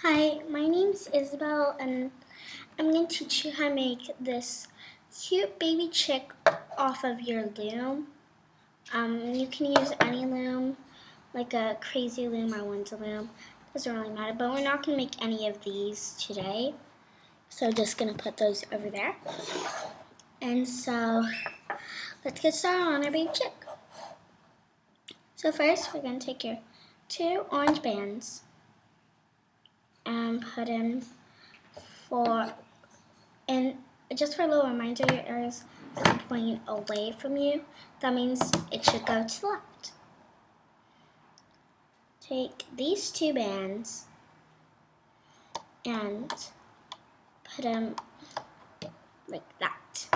Hi, my name's Isabel and I'm going to teach you how to make this cute baby chick off of your loom. You can use any loom, like a crazy loom or onesie loom. Doesn't really matter, but we're not going to make any of these today. So just going to put those over there. And so let's get started on our baby chick. So first we're going to take your 2 orange bands and put in just for a little reminder, your arrows are pointing away from you. That means it should go to the left. Take these 2 bands and put them like that.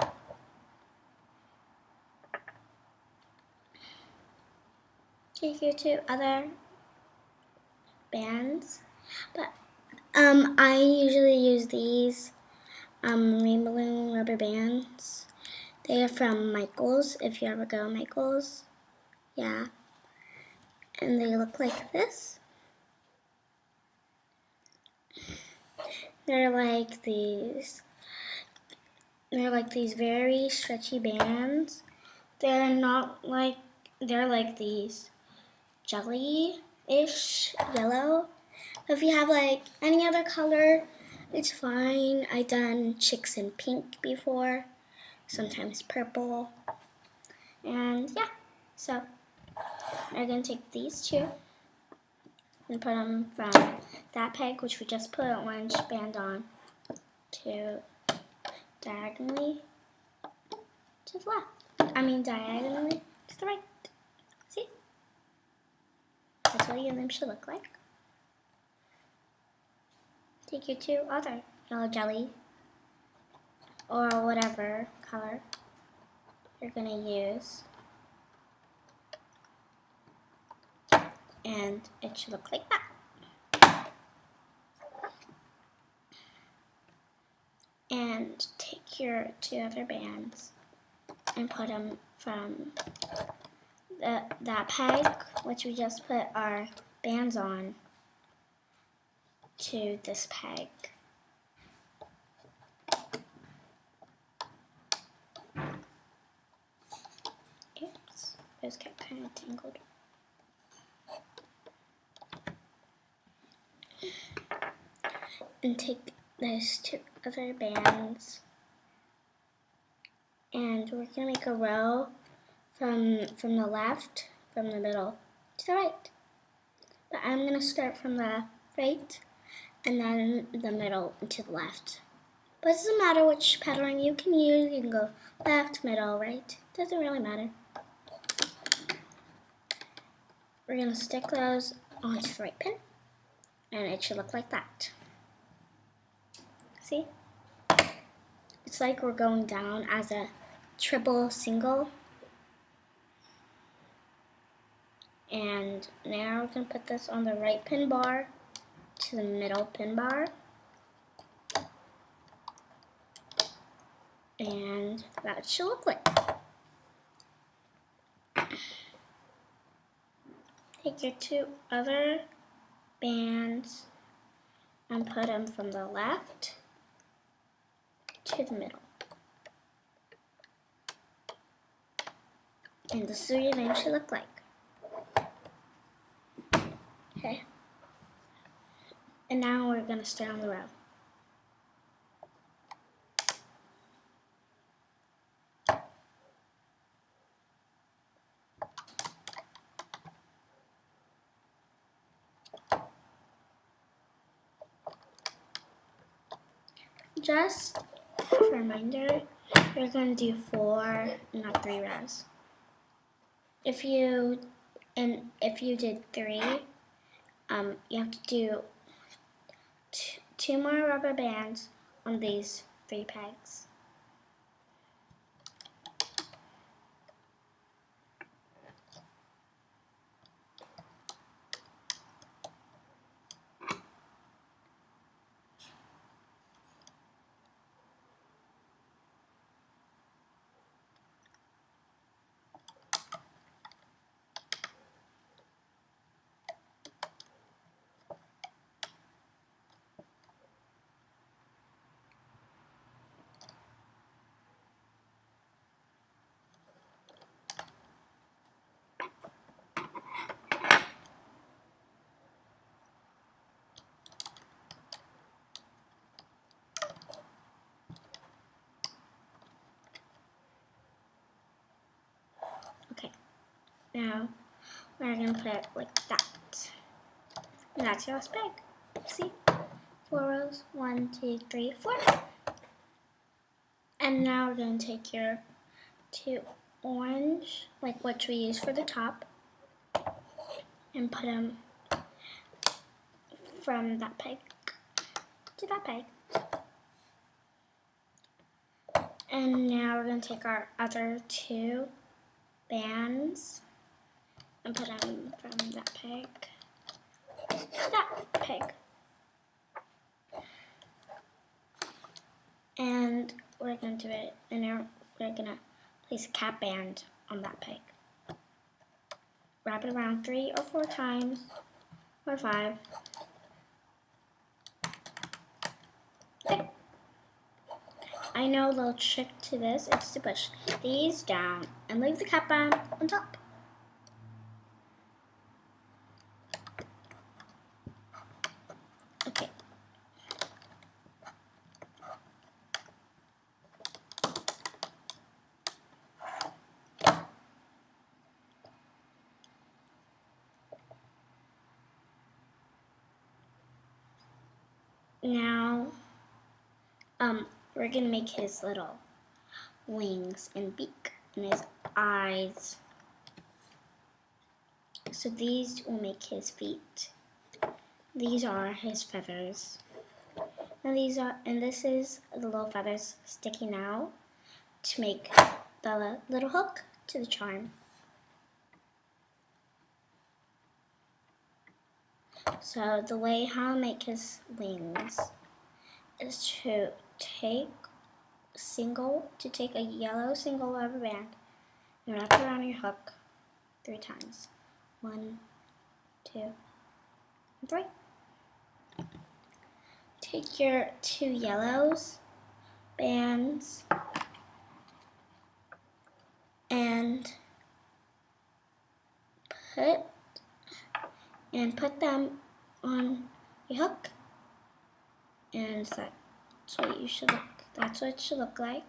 Take your 2 other bands, but I usually use these rainbow balloon rubber bands. They are from Michael's, if you ever go to Michael's. Yeah. And they look like this. They're like these very stretchy bands. They're like these jelly-ish yellow. If you have like any other color, it's fine. I've done chicks in pink before, sometimes purple. And yeah, so I'm gonna take these 2 and put them from that peg, which we just put an orange band on, to diagonally to the left. Diagonally to the right. See? That's what your loom should look like. Take your 2 other yellow jelly or whatever color you're going to use, and it should look like that. And take your 2 other bands and put them from that peg, which we just put our bands on, to this peg. Oops, those got kind of tangled. And take those 2 other bands, and we're gonna make a row from the left, from the middle to the right. But I'm gonna start from the right and then the middle and to the left. But it doesn't matter which pattern you can use. You can go left, middle, right. Doesn't really matter. We're gonna stick those onto the right pin, and it should look like that. See? It's like we're going down as a triple single. And now we're going to put this on the right pin bar to the middle pin bar. And that should look like. Take your 2 other bands and put them from the left to the middle. And this is what your name should look like. Okay. And now we're going to start on the row. Just for a reminder, we're going to do 4, not 3 rows. If you did 3, you have to do 2 more rubber bands on these 3 pegs. Now we're going to put it like that. And that's your last bag. See? 4 rows. 1, 2, 3, 4. And now we're going to take your 2 orange, like what we use for the top, and put them from that peg to that peg. And now we're going to take our other 2 bands and put them from that peg to that peg. And we're going to do it, and now we're going to place a cap band on that peg. Wrap it around 3 or 4 times, or 5. Okay. I know a little trick to this is to push these down and leave the cap band on top. Okay. Now, we're gonna make his little wings and beak and his eyes. So these will make his feet. These are his feathers. And this is the little feathers sticking out to make the little hook to the charm. So the way how to make his wings is to take a yellow single rubber band and wrap it around your hook 3 times. 1, 2, and 3. Take your 2 yellows bands and put them on your hook, and that's what it should look like.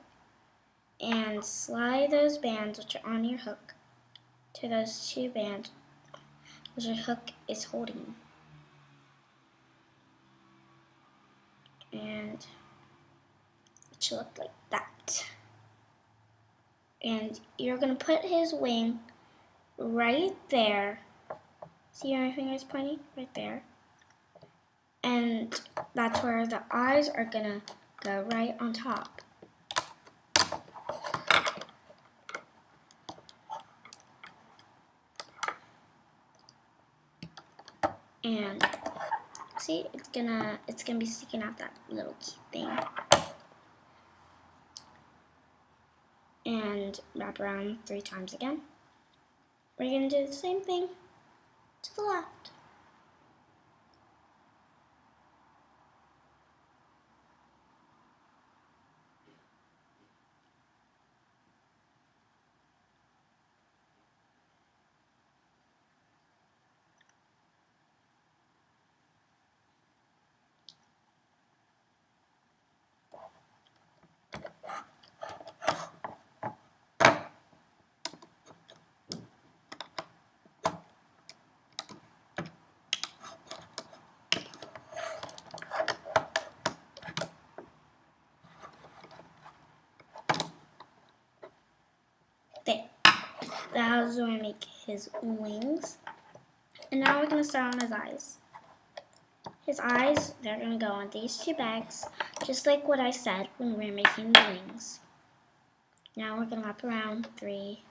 And slide those bands which are on your hook to those 2 bands which your hook is holding. And it should look like that. And you're going to put his wing right there. See where my finger is pointing? Right there. And that's where the eyes are going to go, right on top. And see, it's gonna be sticking out that little key thing. And wrap around 3 times again. We're gonna do the same thing to the left. There. That's where we make his wings. And now we're going to start on his eyes. His eyes, they're going to go on these 2 bags, just like what I said when we were making the wings. Now we're going to wrap around 3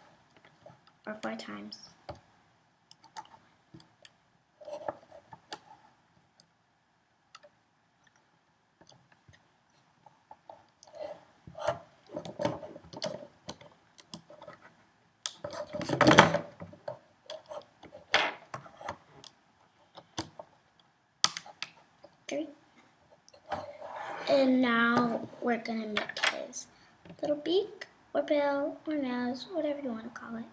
or 4 times. And now we're going to make his little beak or bill or nose, whatever you want to call it.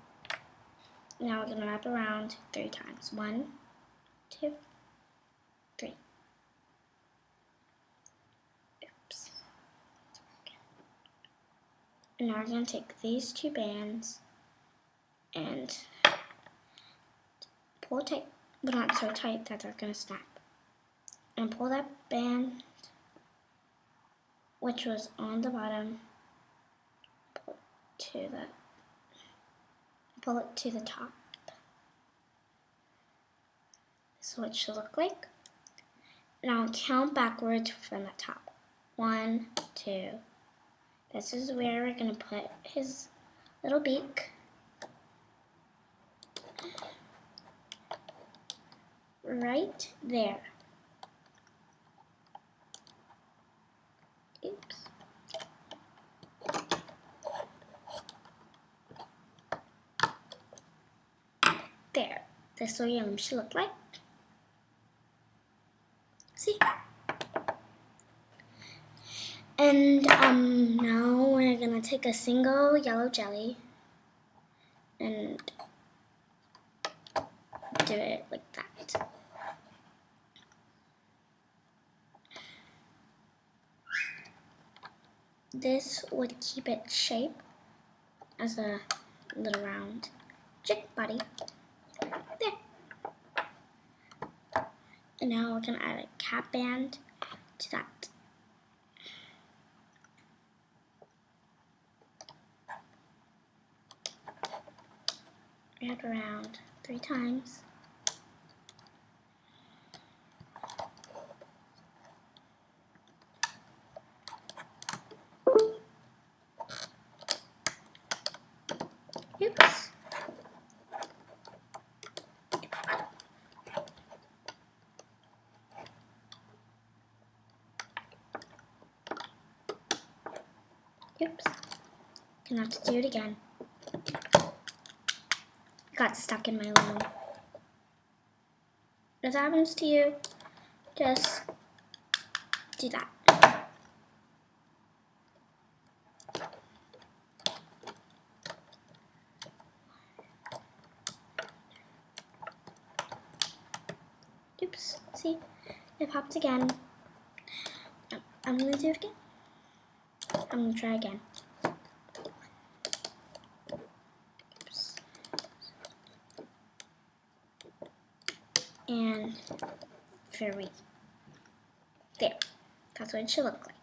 Now we're going to wrap around 3 times. 1, 2, 3. Oops. And now we're going to take these 2 bands and pull tight, but not so tight that they're gonna snap. And pull that band, which was on the bottom, pull it to the top. This is what it should look like. Now count backwards from the top. 1, 2. This is where we're gonna put his little beak. Right there. Oops. There. This is what your loom should look like. See? And now we're gonna take a single yellow jelly and do it like that. This would keep its shape as a little round chick body. There. And now we're gonna add a cap band to that. Wrap around 3 times. Oops. Oops. Gonna have to do it again. Got stuck in my loom. If that happens to you, just do that. Oops, see, it popped again. I'm gonna do it again. I'm gonna try again. Oops. And 3. There, that's what it should look like.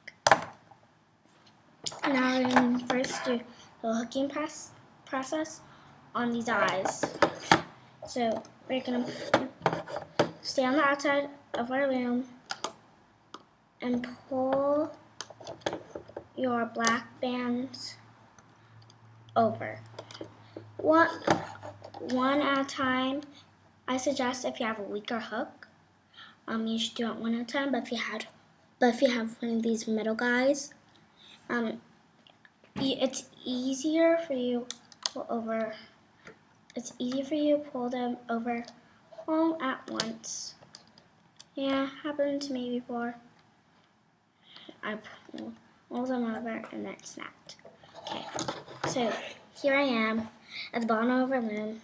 Now we're gonna first do the hooking process on these eyes. So we're gonna stay on the outside of our loom and pull your black bands over. One at a time. I suggest if you have a weaker hook, you should do it one at a time. But if you have one of these metal guys, it's easier for you to pull them over all at once. Yeah, happened to me before. I pulled them over and then snapped. Okay, so here I am at the bottom of our loom.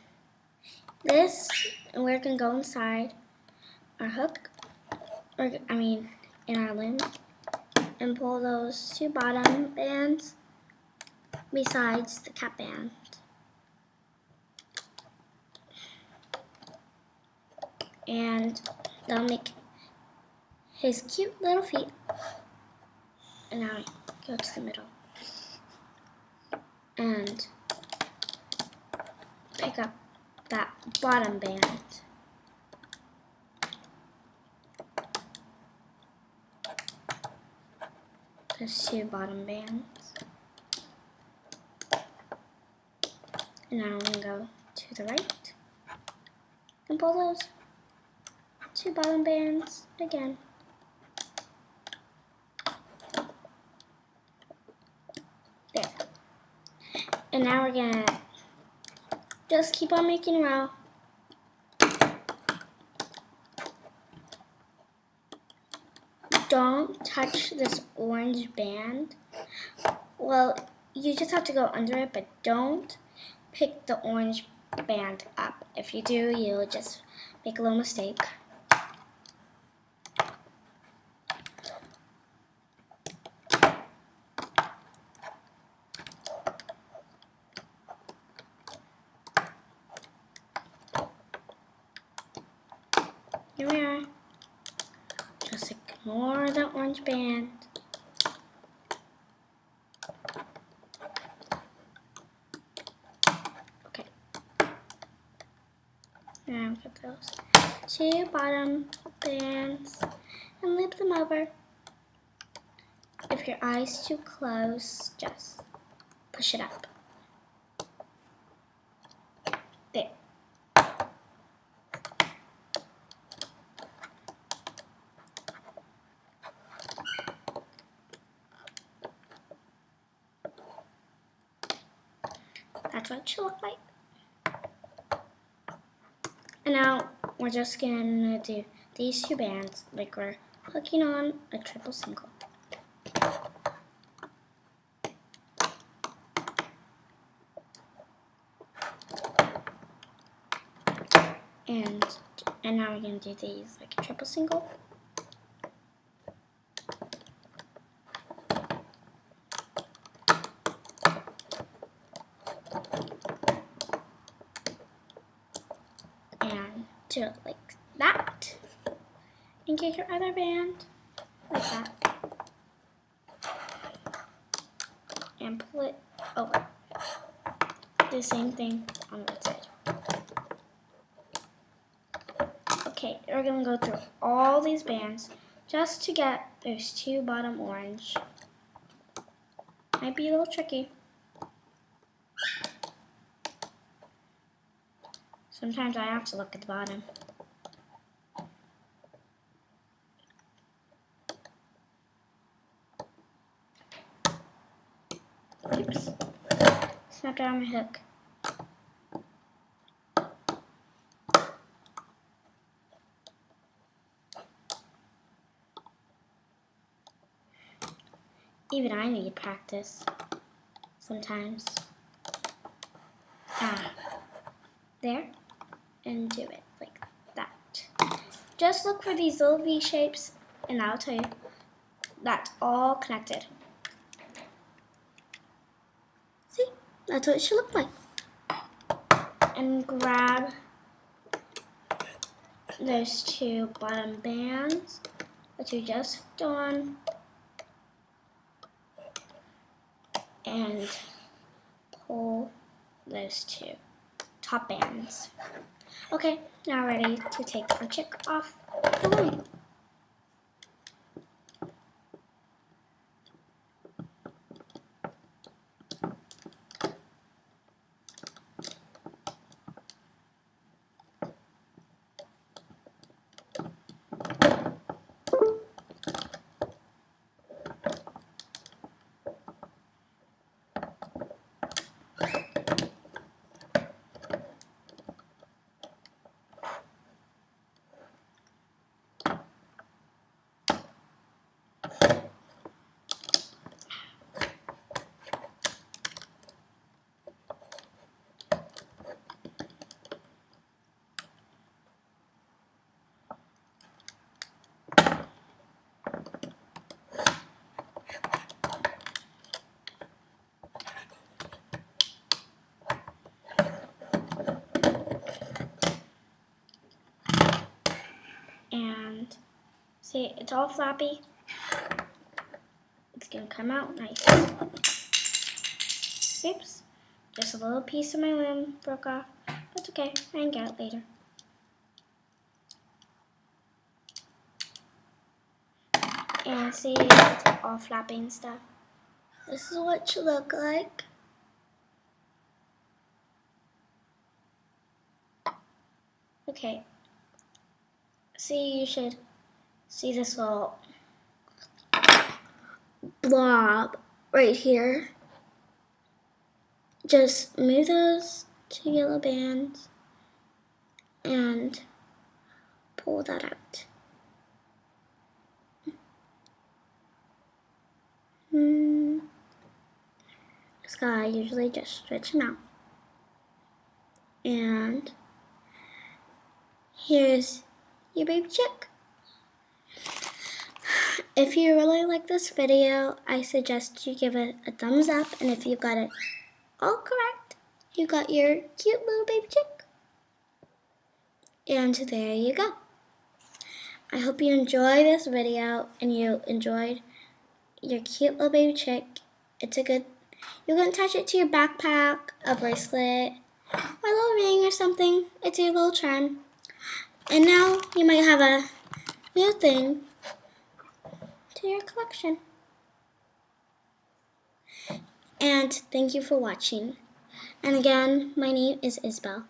We're gonna go inside our hook, in our loom, and pull those 2 bottom bands besides the cap band. And that'll make his cute little feet. And now go to the middle and pick up that bottom band. There's 2 bottom bands. And now I'm going to go to the right and pull those 2 bottom bands again. There. And now we're going to just keep on making a row. Don't touch this orange band. Well, you just have to go under it, but don't pick the orange band up. If you do, you'll just make a little mistake. mirror. Just ignore the orange band. Okay. Now get those 2 bottom bands and loop them over. If your eye's too close, just push it up. There. That's what it should look like. And now we're just gonna do these 2 bands like we're hooking on a triple single. And now we're gonna do these like a triple single. And do it like that. And get your other band like that. And pull it over. Do the same thing on the side. Okay, we're gonna go through all these bands just to get those 2 bottom orange. Might be a little tricky. Sometimes I have to look at the bottom. Oops. Snapped out my hook. Even I need practice sometimes. There. And do it like that. Just look for these little V shapes and that'll tell you that's all connected. See? That's what it should look like. And grab those 2 bottom bands that you just hooked on and pull those 2 top bands. Okay, now ready to take our chick off the loom. And see, it's all floppy. It's gonna come out nice. Oops, just a little piece of my loom broke off. That's okay, I can get it later. And see, it's all flappy and stuff. This is what it should look like. Okay. See, you should see this little blob right here. Just move those 2 yellow bands and pull that out. This guy usually just stretch him out. And here's your baby chick. If you really like this video, I suggest you give it a thumbs up, and if you got it all correct, you got your cute little baby chick. And there you go. I hope you enjoy this video and you enjoyed your cute little baby chick. It's a good, you can attach it to your backpack, a bracelet, or a little ring or something. It's your little charm. And now you might have a new thing to your collection. And thank you for watching. And again, my name is Isabel.